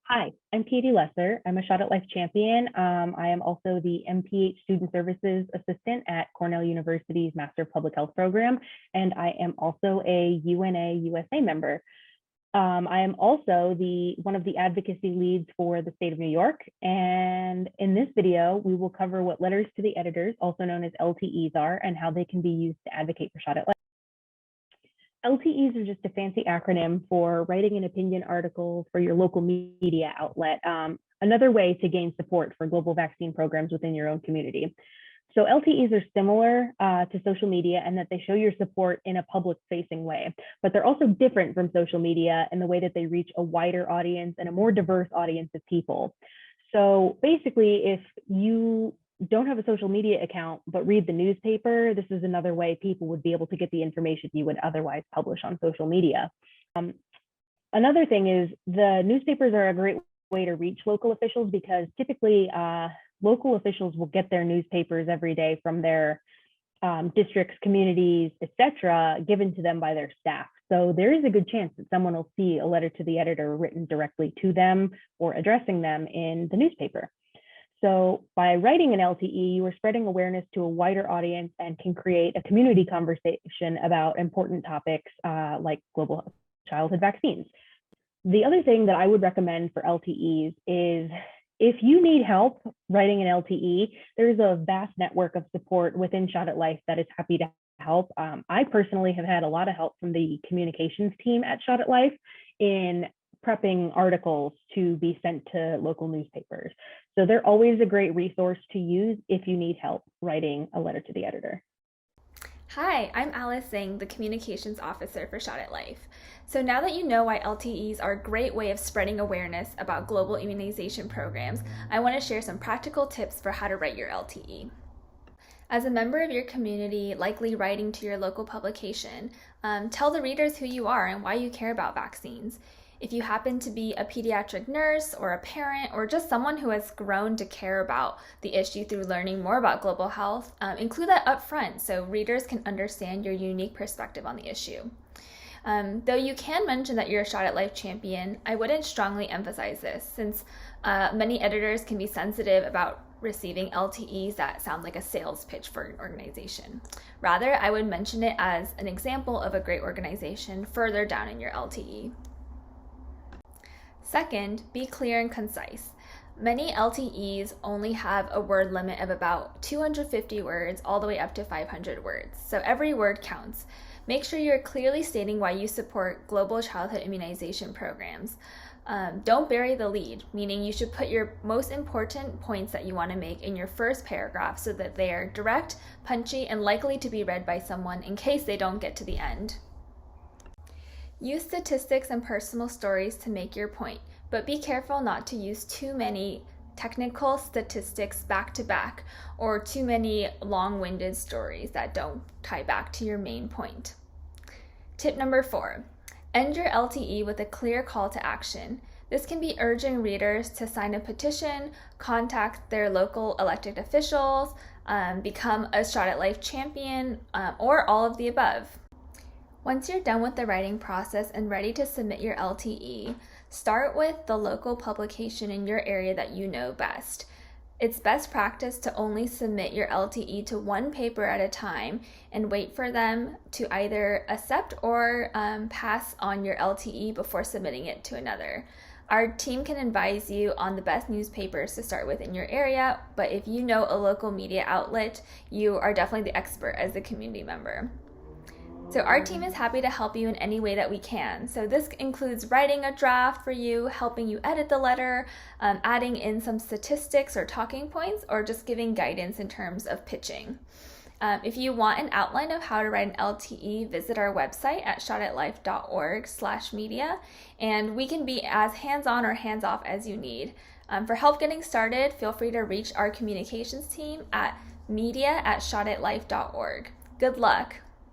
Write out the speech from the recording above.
Hi, I'm Katie Lesser. I'm a Shot at Life champion. I am also the MPH Student Services Assistant at Cornell University's Master of Public Health program, and I am also a UNA USA member. I am also one of the advocacy leads for the state of New York. And in this video, we will cover what letters to the editors, also known as LTEs, are and how they can be used to advocate for Shot at Life. LTEs are just a fancy acronym for writing an opinion article for your local media outlet, another way to gain support for global vaccine programs within your own community. So LTEs are similar to social media in that they show your support in a public-facing way, but they're also different from social media in the way that they reach a wider audience and a more diverse audience of people. So basically, if you don't have a social media account but read the newspaper, this is another way people would be able to get the information you would otherwise publish on social media. Another thing is the newspapers are a great way to reach local officials because typically local officials will get their newspapers every day from their districts, communities, etc., given to them by their staff. So there is a good chance that someone will see a letter to the editor written directly to them or addressing them in the newspaper. So by writing an LTE, you are spreading awareness to a wider audience and can create a community conversation about important topics like global childhood vaccines. The other thing that I would recommend for LTEs is if you need help writing an LTE, there's a vast network of support within Shot at Life that is happy to help. I personally have had a lot of help from the communications team at Shot at Life in prepping articles to be sent to local newspapers. So they're always a great resource to use if you need help writing a letter to the editor. Hi, I'm Alice Zhang, the Communications Officer for Shot at Life. So now that you know why LTEs are a great way of spreading awareness about global immunization programs, I want to share some practical tips for how to write your LTE. As a member of your community, likely writing to your local publication, tell the readers who you are and why you care about vaccines. If you happen to be a pediatric nurse or a parent or just someone who has grown to care about the issue through learning more about global health, include that up front so readers can understand your unique perspective on the issue. Though you can mention that you're a Shot at Life champion, I wouldn't strongly emphasize this since many editors can be sensitive about receiving LTEs that sound like a sales pitch for an organization. Rather, I would mention it as an example of a great organization further down in your LTE. Second, be clear and concise. Many LTEs only have a word limit of about 250 words all the way up to 500 words, so every word counts. Make sure you're clearly stating why you support global childhood immunization programs. Don't bury the lead, meaning you should put your most important points that you want to make in your first paragraph so that they are direct, punchy, and likely to be read by someone in case they don't get to the end. Use statistics and personal stories to make your point, but be careful not to use too many technical statistics back to back or too many long-winded stories that don't tie back to your main point. Tip number 4, end your LTE with a clear call to action. This can be urging readers to sign a petition, contact their local elected officials, become a Shot at Life champion, or all of the above. Once you're done with the writing process and ready to submit your LTE, start with the local publication in your area that you know best. It's best practice to only submit your LTE to one paper at a time and wait for them to either accept or pass on your LTE before submitting it to another. Our team can advise you on the best newspapers to start with in your area, but if you know a local media outlet, you are definitely the expert as a community member. So our team is happy to help you in any way that we can. So this includes writing a draft for you, helping you edit the letter, adding in some statistics or talking points, or just giving guidance in terms of pitching. If you want an outline of how to write an LTE, visit our website at shotatlife.org/media, and we can be as hands-on or hands-off as you need. For help getting started, feel free to reach our communications team at media@shotatlife.org. Good luck!